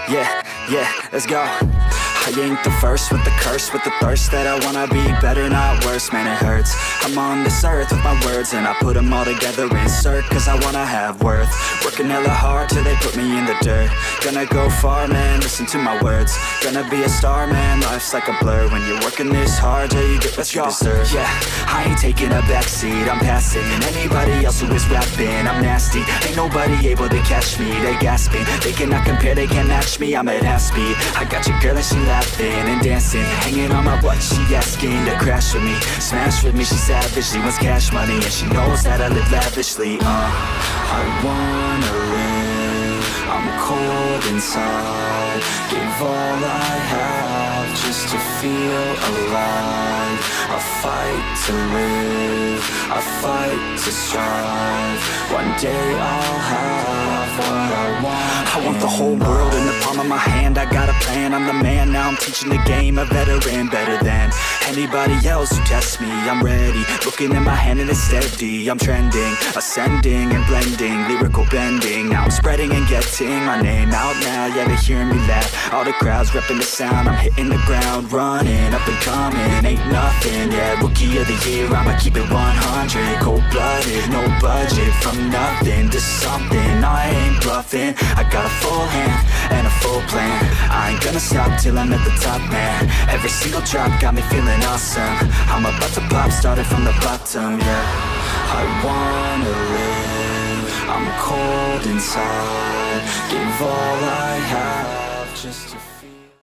Yeah, let's go. I ain't the first with the curse, with the thirst that I wanna be better, not worse, man it hurts. I'm on this earth with my words and I put them all together, insert, cause I wanna have worth. Working hella hard till they put me in the dirt. Gonna go far, man, listen to my words. Gonna be a star, man, life's like a blur. When you're working this hard till you get what you deserve. Yeah, I ain't taking a backseat, I'm passing anybody else who is rapping. I'm nasty, ain't nobody able to catch me. They gasping, they cannot compare, they can't match me. I'm at half speed, I got your girl and she laughing and dancing, hanging on my butt, she asking to crash with me, smash with me, she savage, she wants cash money, and she knows that I live lavishly. I wanna live, I'm cold inside, give all I have just to feel alive. I fight to live, I fight to strive, one day I'll have what I want. I want the whole world in the palm of my hand, I got a plan, I'm the man, now I'm teaching the game, a veteran, better than anybody else who tests me. I'm ready, looking in my hand and it's steady, I'm trending, ascending and blending, lyrical bending, now I'm spreading and getting my name out now, yeah they hearing me laugh, all the crowds repping the sound, I'm hitting the ground, running, up and coming, ain't nothing, yeah, rookie of the year, I'ma keep it 100, cold-blooded, no budget, from nothing to something, I ain't bluffing, I got a full hand and a full plan, I ain't gonna stop till I'm at the top, man, every single drop got me feeling awesome, I'm about to pop, started from the bottom, yeah, I wanna live, I'm cold inside, give all I have just to